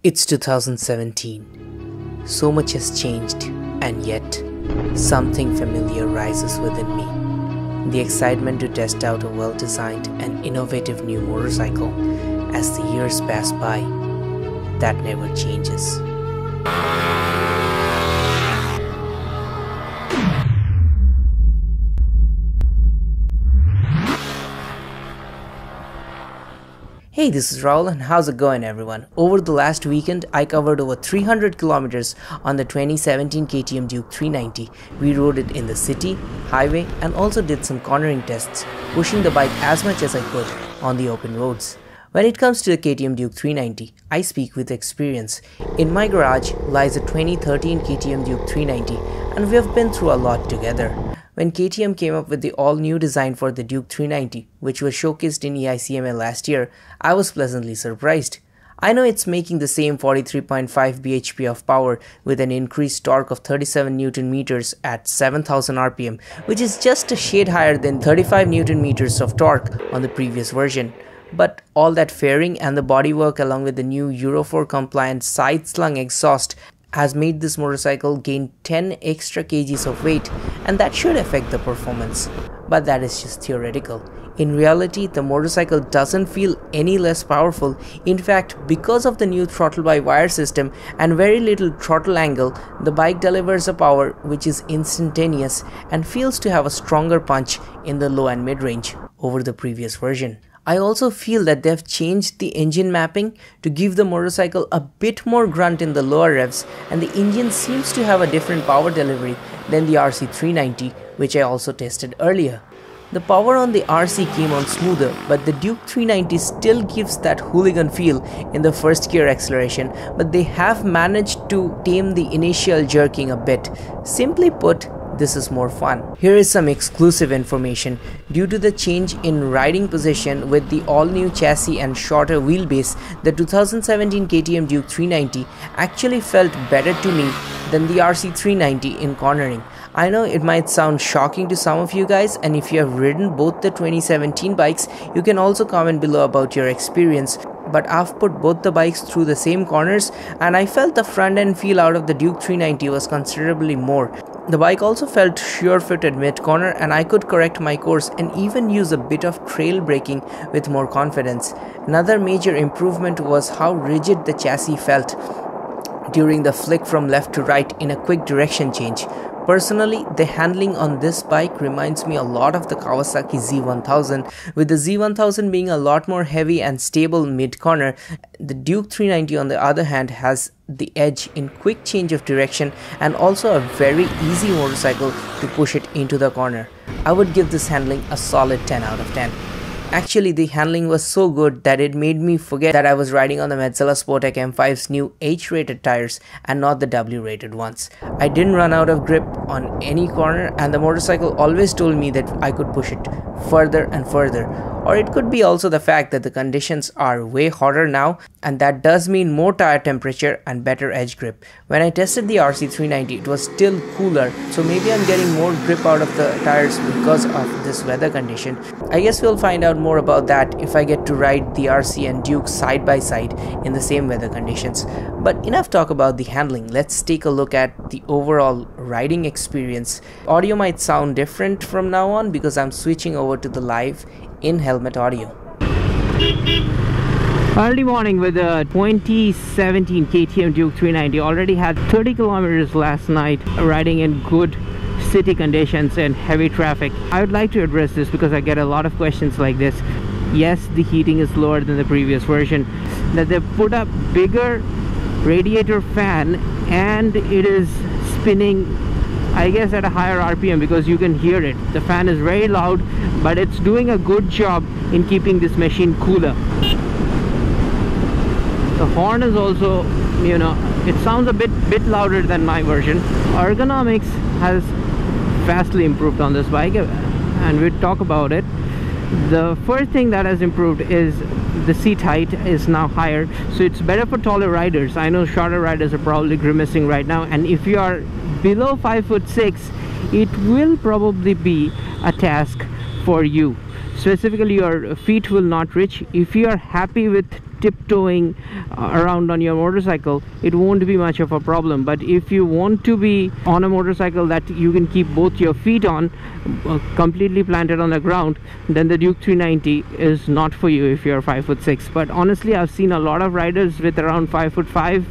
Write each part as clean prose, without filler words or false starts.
It's 2017. So much has changed, and yet something familiar rises within me. The excitement to test out a well-designed and innovative new motorcycle as the years pass by. That never changes. Hey, this is Rahul and how's it going everyone? Over the last weekend, I covered over 300 kilometers on the 2017 KTM Duke 390. We rode it in the city, highway and also did some cornering tests, pushing the bike as much as I could on the open roads. When it comes to the KTM Duke 390, I speak with experience. In my garage lies a 2013 KTM Duke 390 and we have been through a lot together. When KTM came up with the all-new design for the Duke 390, which was showcased in EICMA last year, I was pleasantly surprised. I know it's making the same 43.5 bhp of power with an increased torque of 37 Nm at 7000 rpm, which is just a shade higher than 35 Nm of torque on the previous version. But all that fairing and the bodywork along with the new Euro 4 compliant side slung exhaust has made this motorcycle gain 10 extra kgs of weight, and that should affect the performance. But that is just theoretical. In reality, the motorcycle doesn't feel any less powerful. In fact, because of the new throttle by wire system and very little throttle angle, the bike delivers a power which is instantaneous and feels to have a stronger punch in the low and mid-range over the previous version. I also feel that they've changed the engine mapping to give the motorcycle a bit more grunt in the lower revs, and the engine seems to have a different power delivery than the RC 390, which I also tested earlier. The power on the RC came on smoother, but the Duke 390 still gives that hooligan feel in the first gear acceleration, but they have managed to tame the initial jerking a bit. Simply put, this is more fun. Here is some exclusive information. Due to the change in riding position with the all-new chassis and shorter wheelbase, the 2017 KTM Duke 390 actually felt better to me than the RC 390 in cornering. I know it might sound shocking to some of you guys, and if you have ridden both the 2017 bikes, you can also comment below about your experience. But I've put both the bikes through the same corners and I felt the front end feel out of the Duke 390 was considerably more. The bike also felt sure-footed mid-corner and I could correct my course and even use a bit of trail braking with more confidence. Another major improvement was how rigid the chassis felt during the flick from left to right in a quick direction change. Personally, the handling on this bike reminds me a lot of the Kawasaki Z1000, with the Z1000 being a lot more heavy and stable mid-corner. The Duke 390 on the other hand has the edge in quick change of direction and also a very easy motorcycle to push it into the corner. I would give this handling a solid 10 out of 10. Actually, the handling was so good that it made me forget that I was riding on the Metsela Sportec M5's new H-rated tires and not the W-rated ones. I didn't run out of grip on any corner and the motorcycle always told me that I could push it further and further. Or it could be also the fact that the conditions are way hotter now, and that does mean more tire temperature and better edge grip. When I tested the RC 390, it was still cooler, so maybe I'm getting more grip out of the tires because of this weather condition. I guess we'll find out more about that if I get to ride the RC and Duke side by side in the same weather conditions. But enough talk about the handling, let's take a look at the overall riding experience. Audio might sound different from now on because I'm switching over to the live in-helmet audio. Early morning with the 2017 KTM Duke 390. Already had 30 kilometers last night riding in good city conditions and heavy traffic. I would like to address this because I get a lot of questions like this. Yes, the heating is lower than the previous version, that they put a bigger radiator fan and it is spinning, I guess, at a higher RPM because you can hear it. The fan is very loud, but it's doing a good job in keeping this machine cooler. The horn is also, you know, it sounds a bit louder than my version. Ergonomics has vastly improved on this bike and we'll talk about it. The first thing that has improved is the seat height is now higher, so it's better for taller riders. I know shorter riders are probably grimacing right now, and if you are below 5'6", it will probably be a task for you. specifically your feet will not reach. If you are happy with tiptoeing around on your motorcycle, it won't be much of a problem. But if you want to be on a motorcycle that you can keep both your feet on, completely planted on the ground, then the Duke 390 is not for you if you're 5'6". But honestly, I've seen a lot of riders with around 5'5"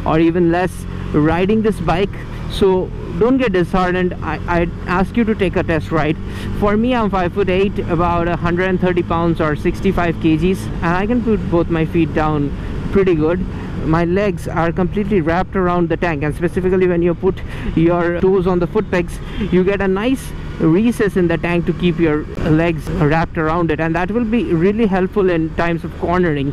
or even less riding this bike, so don't get disheartened. I'd ask you to take a test ride. For me, I'm 5'8", about 130 pounds or 65 kgs, and I can put both my feet down pretty good. My legs are completely wrapped around the tank, and specifically when you put your toes on the foot pegs, you get a nice recess in the tank to keep your legs wrapped around it, and that will be really helpful in times of cornering.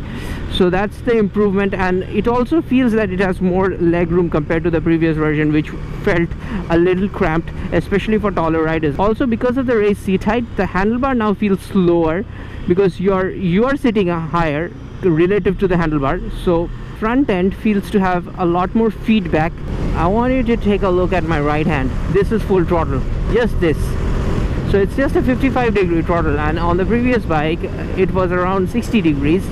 So that's the improvement, and it also feels that it has more leg room compared to the previous version, which felt a little cramped, especially for taller riders. Also, because of the raised seat height, the handlebar now feels slower because you are sitting higher relative to the handlebar, so front end feels to have a lot more feedback. I want you to take a look at my right hand. This is full throttle, just this. So it's just a 55-degree throttle, and on the previous bike it was around 60 degrees,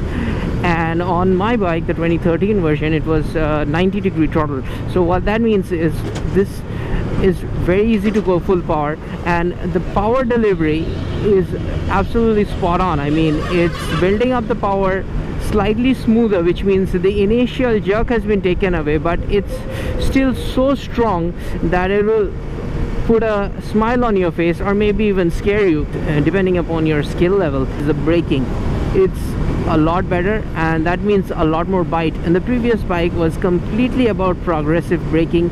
and on my bike, the 2013 version, it was 90-degree throttle. So what that means is this is very easy to go full power, and the power delivery is absolutely spot on. I mean, it's building up the power slightly smoother, which means the initial jerk has been taken away, but it's still so strong that it will put a smile on your face or maybe even scare you, depending upon your skill level. The braking, it's a lot better, and that means a lot more bite. And the previous bike was completely about progressive braking.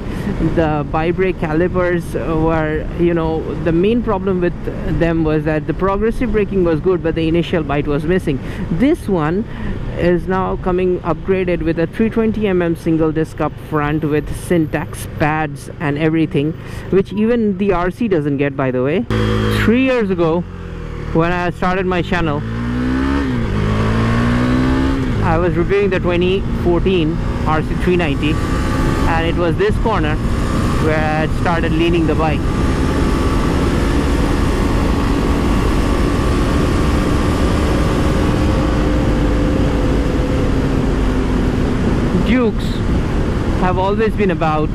The bi-brake calipers were, you know, the main problem with them was that the progressive braking was good, but the initial bite was missing. This one is now coming upgraded with a 320mm single disc up front with syntax pads and everything, which even the RC doesn't get, by the way. 3 years ago, when I started my channel, I was reviewing the 2014 RC 390, and it was this corner where I had started leaning the bike. Dukes have always been about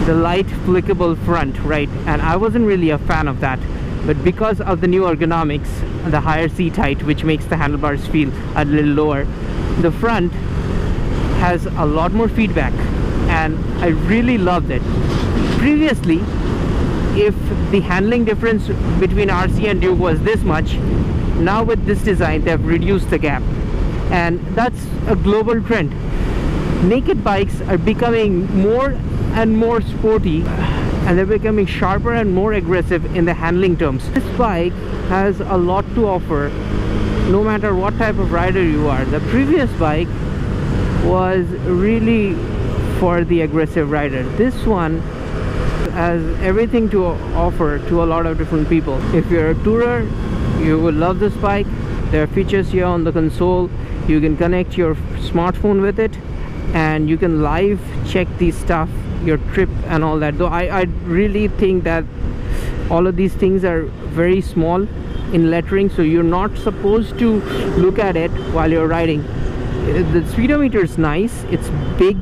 the light flickable front, right? And I wasn't really a fan of that, but because of the new ergonomics, the higher seat height, which makes the handlebars feel a little lower, the front has a lot more feedback, and I really loved it. Previously, if the handling difference between RC and Duke was this much, now with this design they've reduced the gap, and that's a global trend. Naked bikes are becoming more and more sporty, and they're becoming sharper and more aggressive in the handling terms. This bike has a lot to offer no matter what type of rider you are. The previous bike was really for the aggressive rider. This one has everything to offer to a lot of different people. If you're a tourer, you will love this bike. There are features here on the console. You can connect your smartphone with it, and you can live check the stuff, your trip and all that. Though I really think that all of these things are very small in lettering, so you're not supposed to look at it while you're riding. The speedometer is nice, it's big,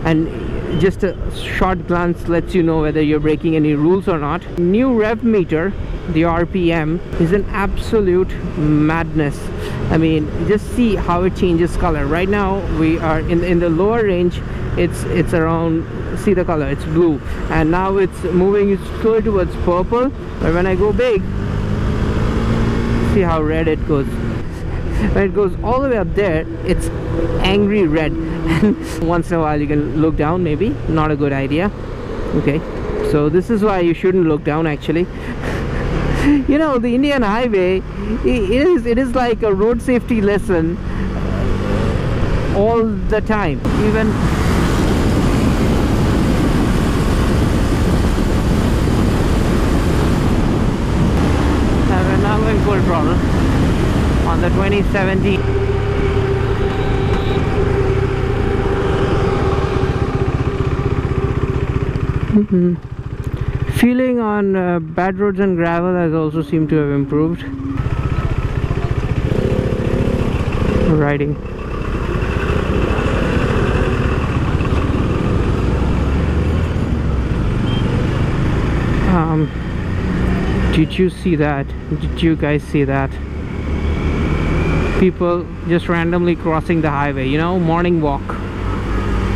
and just a short glance lets you know whether you're breaking any rules or not. New rev meter, the RPM, is an absolute madness. I mean, just see how it changes color. Right now we are in the lower range, it's around, see the color, it's blue, and now it's moving slowly towards purple. But when I go big, see how red it goes. When it goes all the way up there, it's angry red. And once in a while you can look down, maybe not a good idea. Okay, so this is why you shouldn't look down, actually. You know, the Indian highway, it is like a road safety lesson all the time. Even we're now going full throttle on the 2017. Feeling on bad roads and gravel has also seemed to have improved. riding. Did you see that? Did you guys see that? People just randomly crossing the highway, you know, morning walk.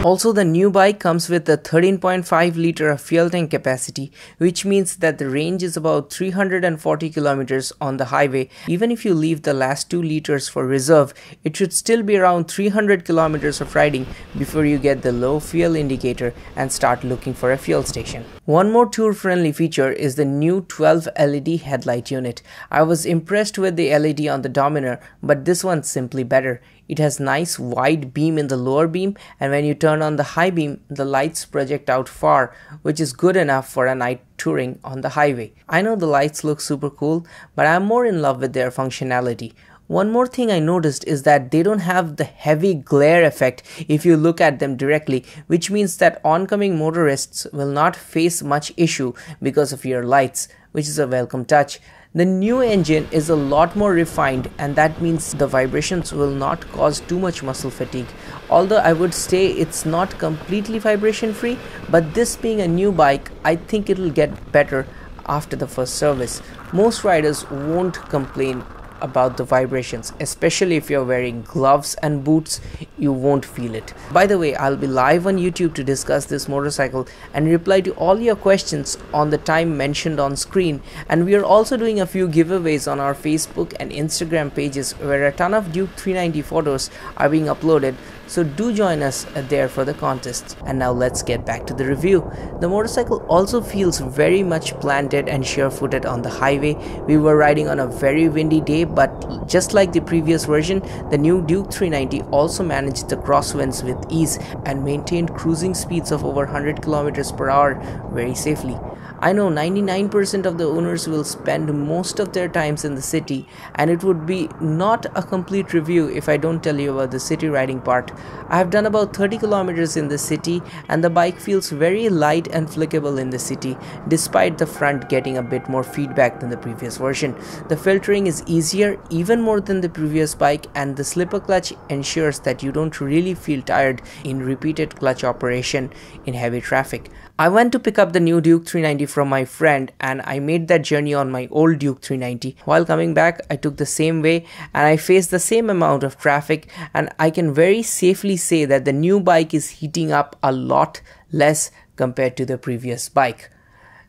Also, the new bike comes with a 13.5 liter of fuel tank capacity, which means that the range is about 340 kilometers on the highway. Even if you leave the last 2 liters for reserve, it should still be around 300 kilometers of riding before you get the low fuel indicator and start looking for a fuel station. One more tour-friendly feature is the new 12 LED headlight unit. I was impressed with the LED on the Dominar, but this one's simply better. It has nice wide beam in the lower beam, and when you turn on the high beam, the lights project out far, which is good enough for a night touring on the highway. I know the lights look super cool, but I'm more in love with their functionality. One more thing I noticed is that they don't have the heavy glare effect if you look at them directly, which means that oncoming motorists will not face much issue because of your lights, which is a welcome touch. The new engine is a lot more refined, and that means the vibrations will not cause too much muscle fatigue. Although I would say it's not completely vibration free, but this being a new bike, I think it'll get better after the first service. Most riders won't complain about the vibrations, especially if you're wearing gloves and boots. You won't feel it. By the way, I'll be live on YouTube to discuss this motorcycle and reply to all your questions on the time mentioned on screen, and we are also doing a few giveaways on our Facebook and Instagram pages where a ton of Duke 390 photos are being uploaded, so do join us there for the contests. And now let's get back to the review. The motorcycle also feels very much planted and sure-footed on the highway. We were riding on a very windy day, but just like the previous version, the new Duke 390 also managed the crosswinds with ease and maintained cruising speeds of over 100 kilometers per hour very safely. I know 99% of the owners will spend most of their times in the city, and it would be not a complete review if I don't tell you about the city riding part. I have done about 30 kilometers in the city, and the bike feels very light and flickable in the city, despite the front getting a bit more feedback than the previous version. The filtering is easier, even more than the previous bike, and the slipper clutch ensures that you don't really feel tired in repeated clutch operation in heavy traffic. I went to pick up the new Duke 390 from my friend, and I made that journey on my old Duke 390. While coming back, I took the same way and I faced the same amount of traffic, and I can very safely say that the new bike is heating up a lot less compared to the previous bike.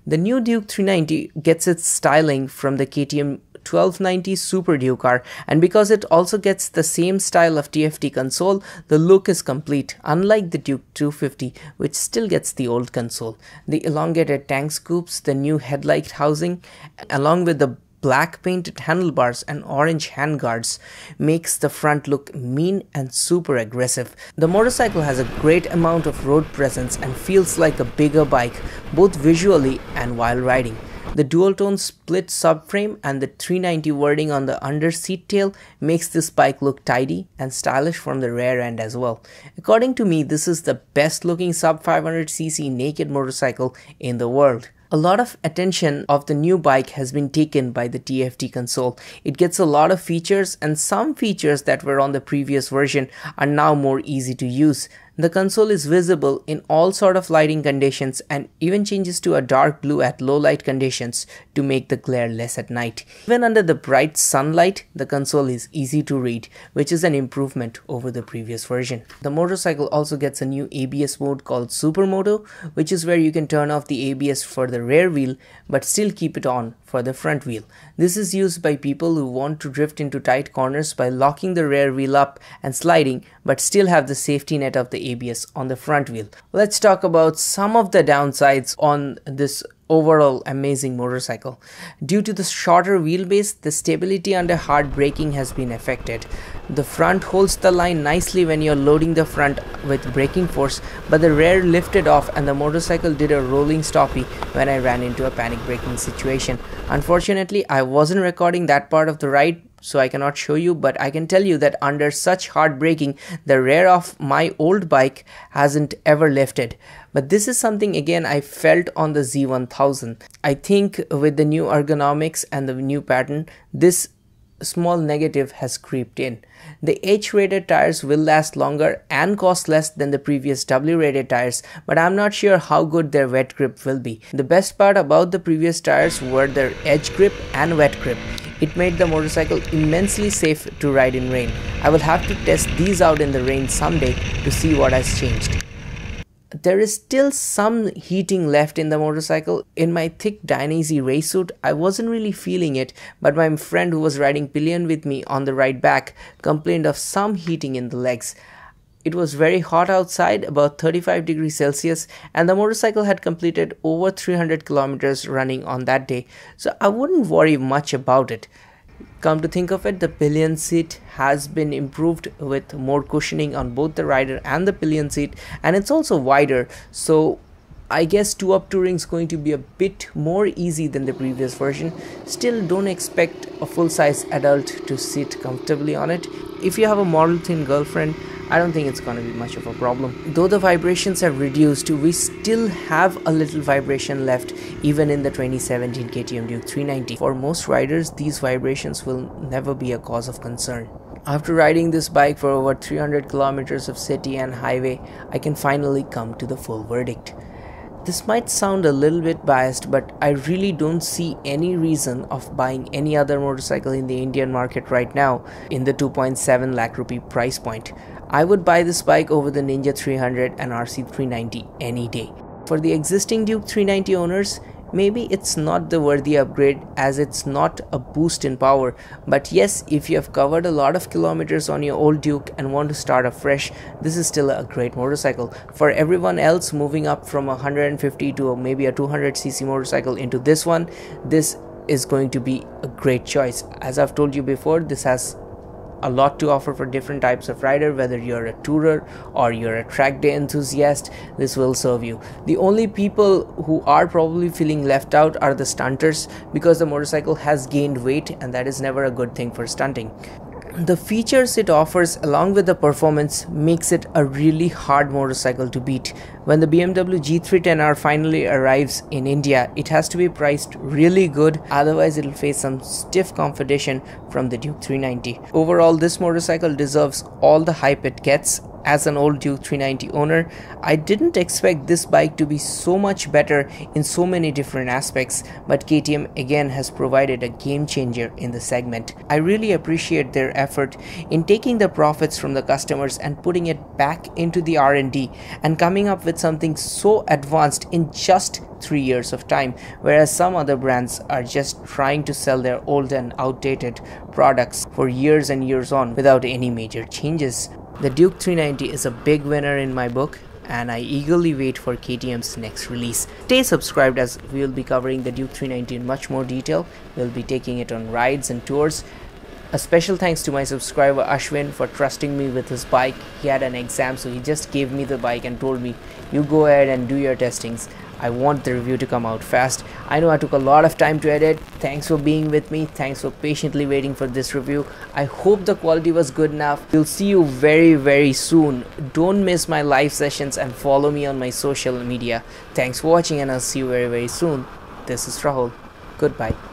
The new Duke 390 gets its styling from the KTM 1290 Super Duke R, and because it also gets the same style of TFT console, the look is complete, unlike the Duke 250, which still gets the old console. The elongated tank scoops, the new headlight housing, along with the black painted handlebars and orange handguards makes the front look mean and super aggressive. The motorcycle has a great amount of road presence and feels like a bigger bike, both visually and while riding. The dual-tone split subframe and the 390 wording on the under seat tail makes this bike look tidy and stylish from the rear end as well. According to me, this is the best looking sub 500cc naked motorcycle in the world. A lot of attention of the new bike has been taken by the TFT console. It gets a lot of features, and some features that were on the previous version are now more easy to use. The console is visible in all sort of lighting conditions and even changes to a dark blue at low light conditions to make the glare less at night. Even under the bright sunlight, the console is easy to read, which is an improvement over the previous version. The motorcycle also gets a new ABS mode called Supermoto, which is where you can turn off the ABS for the rear wheel but still keep it on for the front wheel. This is used by people who want to drift into tight corners by locking the rear wheel up and sliding, but still have the safety net of the ABS on the front wheel. Let's talk about some of the downsides on this overall amazing motorcycle. Due to the shorter wheelbase, the stability under hard braking has been affected. The front holds the line nicely when you're loading the front with braking force, but the rear lifted off and the motorcycle did a rolling stoppie when I ran into a panic braking situation. Unfortunately, I wasn't recording that part of the ride, so I cannot show you, but I can tell you that under such hard braking, the rear of my old bike hasn't ever lifted. But this is something again I felt on the Z1000. I think with the new ergonomics and the new pattern, this small negative has creeped in. The H-rated tires will last longer and cost less than the previous W-rated tires, but I'm not sure how good their wet grip will be. The best part about the previous tires were their edge grip and wet grip. It made the motorcycle immensely safe to ride in rain. I will have to test these out in the rain someday to see what has changed. There is still some heating left in the motorcycle. In my thick Dainese race suit, I wasn't really feeling it, but my friend who was riding pillion with me on the ride back complained of some heating in the legs. It was very hot outside, about 35 degrees Celsius, and the motorcycle had completed over 300 kilometers running on that day, so I wouldn't worry much about it. Come to think of it, the pillion seat has been improved with more cushioning on both the rider and the pillion seat, and it's also wider, so I guess 2-up touring is going to be a bit more easy than the previous version. Still, don't expect a full-size adult to sit comfortably on it. If you have a model thin girlfriend, I don't think it's gonna be much of a problem. Though the vibrations have reduced, we still have a little vibration left even in the 2017 KTM Duke 390. For most riders, these vibrations will never be a cause of concern. After riding this bike for over 300 kilometers of city and highway, I can finally come to the full verdict. This might sound a little bit biased, but I really don't see any reason of buying any other motorcycle in the Indian market right now in the 2.7 lakh rupee price point. I would buy this bike over the Ninja 300 and RC 390 any day. For the existing Duke 390 owners, maybe it's not the worthy upgrade as it's not a boost in power, but yes, if you have covered a lot of kilometers on your old Duke and want to start afresh, this is still a great motorcycle. For everyone else moving up from a 150 to maybe a 200cc motorcycle into this one, this is going to be a great choice. As I've told you before, this has a lot to offer for different types of rider. Whether you're a tourer or you're a track day enthusiast, this will serve you. The only people who are probably feeling left out are the stunters, because the motorcycle has gained weight and that is never a good thing for stunting. The features it offers along with the performance makes it a really hard motorcycle to beat. When the BMW G310R finally arrives in India, it has to be priced really good, otherwise it will face some stiff competition from the Duke 390. Overall, this motorcycle deserves all the hype it gets. As an old Duke 390 owner, I didn't expect this bike to be so much better in so many different aspects, but KTM again has provided a game changer in the segment. I really appreciate their effort in taking the profits from the customers and putting it back into the R&D and coming up with something so advanced in just 3 years of time, whereas some other brands are just trying to sell their old and outdated products for years and years on without any major changes. The Duke 390 is a big winner in my book, and I eagerly wait for KTM's next release. Stay subscribed as we will be covering the Duke 390 in much more detail. We'll be taking it on rides and tours. A special thanks to my subscriber Ashwin for trusting me with his bike. He had an exam, so he just gave me the bike and told me, you go ahead and do your testings. I want the review to come out fast. I know I took a lot of time to edit. Thanks for being with me. Thanks for patiently waiting for this review. I hope the quality was good enough. We'll see you very soon. Don't miss my live sessions and follow me on my social media. Thanks for watching, and I'll see you very soon. This is Rahul. Goodbye.